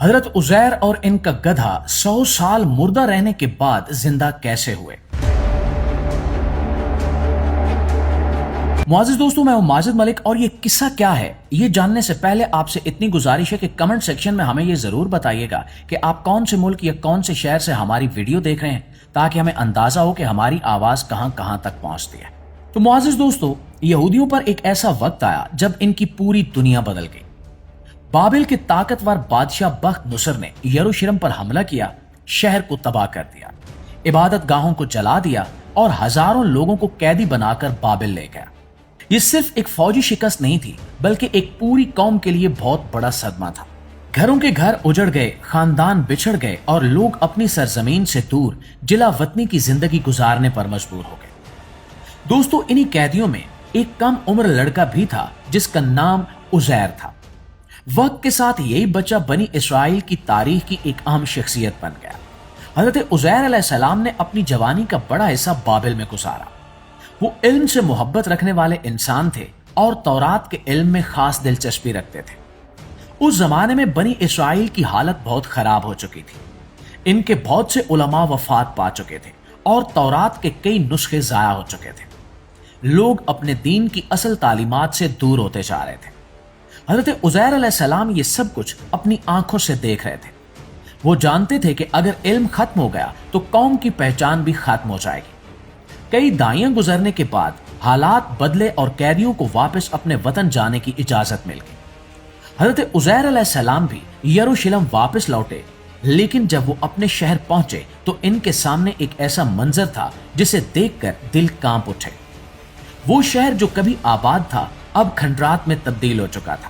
حضرت عزیر اور ان کا گدھا 100 سال مردہ رہنے کے بعد زندہ کیسے ہوئے؟ معزز دوستوں، میں ہوں ماجد ملک اور یہ قصہ کیا ہے یہ جاننے سے پہلے آپ سے اتنی گزارش ہے کہ کمنٹ سیکشن میں ہمیں یہ ضرور بتائیے گا کہ آپ کون سے ملک یا کون سے شہر سے ہماری ویڈیو دیکھ رہے ہیں، تاکہ ہمیں اندازہ ہو کہ ہماری آواز کہاں کہاں تک پہنچتی ہے۔ تو معزز دوستوں، یہودیوں پر ایک ایسا وقت آیا جب ان کی پوری دنیا بدل گئی۔ بابل کے طاقتور بادشاہ بخت نصر نے یروشلم پر حملہ کیا، شہر کو تباہ کر دیا، عبادت گاہوں کو جلا دیا اور ہزاروں لوگوں کو قیدی بنا کر بابل لے گیا۔ یہ صرف ایک فوجی شکست نہیں تھی، بلکہ ایک پوری قوم کے لیے بہت بڑا صدمہ تھا۔ گھروں کے گھر اجڑ گئے، خاندان بچھڑ گئے اور لوگ اپنی سرزمین سے دور جلا وطنی کی زندگی گزارنے پر مجبور ہو گئے۔ دوستو، انہی قیدیوں میں ایک کم عمر لڑکا بھی تھا جس کا نام عزیر تھا۔ وقت کے ساتھ یہی بچہ بنی اسرائیل کی تاریخ کی ایک اہم شخصیت بن گیا۔ حضرت عزیر علیہ السلام نے اپنی جوانی کا بڑا حصہ بابل میں گزارا۔ وہ علم سے محبت رکھنے والے انسان تھے اور تورات کے علم میں خاص دلچسپی رکھتے تھے۔ اس زمانے میں بنی اسرائیل کی حالت بہت خراب ہو چکی تھی۔ ان کے بہت سے علماء وفات پا چکے تھے اور تورات کے کئی نسخے ضائع ہو چکے تھے۔ لوگ اپنے دین کی اصل تعلیمات سے دور ہوتے جا رہے تھے۔ حضرت عزیر علیہ السلام یہ سب کچھ اپنی آنکھوں سے دیکھ رہے تھے۔ وہ جانتے تھے کہ اگر علم ختم ہو گیا تو قوم کی پہچان بھی ختم ہو جائے گی۔ کئی دہائیاں گزرنے کے بعد حالات بدلے اور قیدیوں کو واپس اپنے وطن جانے کی اجازت مل گئی۔ حضرت عزیر علیہ السلام بھی یروشلم واپس لوٹے، لیکن جب وہ اپنے شہر پہنچے تو ان کے سامنے ایک ایسا منظر تھا جسے دیکھ کر دل کانپ اٹھے۔ وہ شہر جو کبھی آباد تھا اب کھنڈرات میں تبدیل ہو چکا تھا۔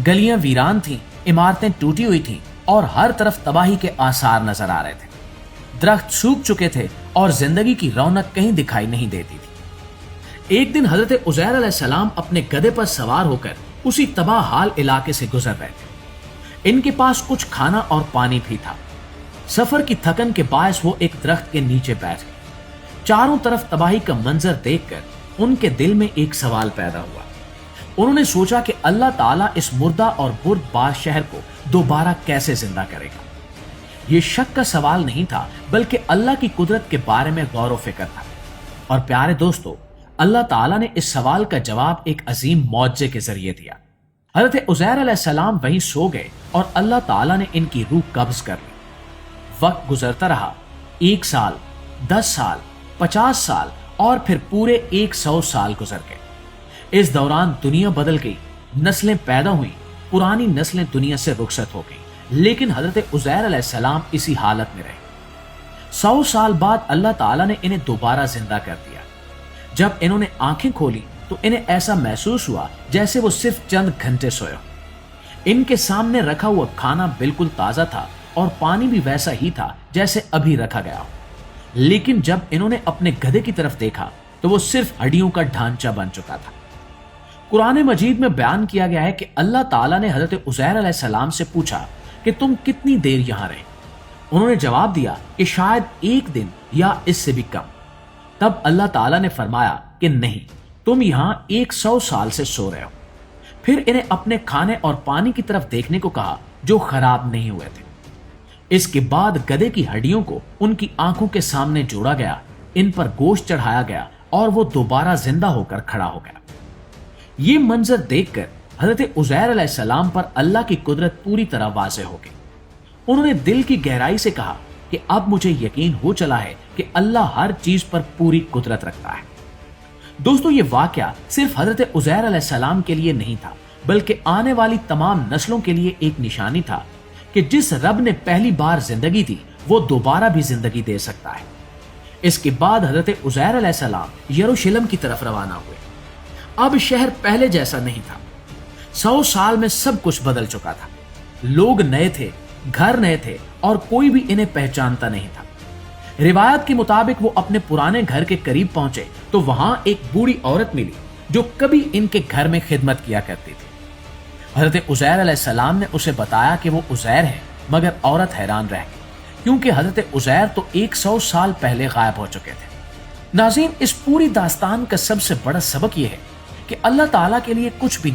گلیاں ویران تھیں، عمارتیں ٹوٹی ہوئی تھیں اور ہر طرف تباہی کے آثار نظر آ رہے تھے۔ درخت سوکھ چکے تھے اور زندگی کی رونق کہیں دکھائی نہیں دیتی تھی۔ ایک دن حضرت عزیر علیہ السلام اپنے گدھے پر سوار ہو کر اسی تباہ حال علاقے سے گزر رہے تھے۔ ان کے پاس کچھ کھانا اور پانی بھی تھا۔ سفر کی تھکن کے باعث وہ ایک درخت کے نیچے بیٹھ گئے۔ چاروں طرف تباہی کا منظر دیکھ کر ان کے دل میں ایک سوال پیدا ہوا۔ انہوں نے سوچا کہ اللہ تعالیٰ اس مردہ اور بردبار شہر کو دوبارہ کیسے زندہ کرے گا۔ یہ شک کا سوال نہیں تھا، بلکہ اللہ کی قدرت کے بارے میں غور و فکر تھا۔ اور پیارے دوستو، اللہ تعالیٰ نے اس سوال کا جواب ایک عظیم معجزے کے ذریعے دیا۔ حضرت عزیر علیہ السلام وہیں سو گئے اور اللہ تعالیٰ نے ان کی روح قبض کر لی۔ وقت گزرتا رہا، 1 سال، 10 سال، 50 سال اور پھر پورے 100 سال گزر گئے۔ اس دوران دنیا بدل گئی، نسلیں پیدا ہوئیں، پرانی نسلیں دنیا سے رخصت ہو گئیں، لیکن حضرت عزیر علیہ السلام اسی حالت میں رہے۔ 100 سال بعد اللہ تعالیٰ نے انہیں دوبارہ زندہ کر دیا۔ جب انہوں نے آنکھیں کھولی تو انہیں ایسا محسوس ہوا جیسے وہ صرف چند گھنٹے سوئے ہو۔ ان کے سامنے رکھا ہوا کھانا بالکل تازہ تھا اور پانی بھی ویسا ہی تھا جیسے ابھی رکھا گیا ہو۔ لیکن جب انہوں نے اپنے گدھے کی طرف دیکھا تو وہ صرف ہڈیوں کا ڈھانچہ بن چکا تھا۔ قرآن مجید میں بیان کیا گیا ہے کہ اللہ تعالیٰ نے حضرت عزیر علیہ السلام سے پوچھا کہ تم کتنی دیر یہاں رہے؟ انہوں نے جواب دیا کہ شاید 1 دن یا اس سے بھی کم۔ تب اللہ تعالیٰ نے فرمایا کہ نہیں، تم یہاں 100 سال سے سو رہے ہو۔ پھر انہیں اپنے کھانے اور پانی کی طرف دیکھنے کو کہا جو خراب نہیں ہوئے تھے۔ اس کے بعد گدھے کی ہڈیوں کو ان کی آنکھوں کے سامنے جوڑا گیا، ان پر گوشت چڑھایا گیا اور وہ دوبارہ زندہ ہو کر کھڑا ہو گیا۔ یہ منظر دیکھ کر حضرت عزیر علیہ السلام پر اللہ کی قدرت پوری طرح واضح ہو گئی۔ انہوں نے دل کی گہرائی سے کہا کہ اب مجھے یقین ہو چلا ہے کہ اللہ ہر چیز پر پوری قدرت رکھتا ہے۔ دوستو، یہ واقعہ صرف حضرت عزیر علیہ السلام کے لیے نہیں تھا، بلکہ آنے والی تمام نسلوں کے لیے ایک نشانی تھا کہ جس رب نے پہلی بار زندگی دی وہ دوبارہ بھی زندگی دے سکتا ہے۔ اس کے بعد حضرت عزیر علیہ السلام یروشلم کی طرف روانہ ہوئے۔ اب شہر پہلے جیسا نہیں تھا۔ 100 سال میں سب کچھ بدل چکا تھا۔ لوگ نئے تھے، گھر نئے تھے اور کوئی بھی انہیں پہچانتا نہیں تھا۔ روایت کے مطابق وہ اپنے پرانے گھر کے قریب پہنچے تو وہاں ایک بوڑھی عورت ملی جو کبھی ان کے گھر میں خدمت کیا کرتی تھی۔ حضرت عزیر علیہ السلام نے اسے بتایا کہ وہ عزیر ہے، مگر عورت حیران رہ گئی کیونکہ حضرت عزیر تو 100 سال پہلے غائب ہو چکے تھے۔ ناظرین، اس پوری داستان کا سب سے بڑا سبق یہ ہے کہ اللہ تعالیٰ کے لیے کچھ بھی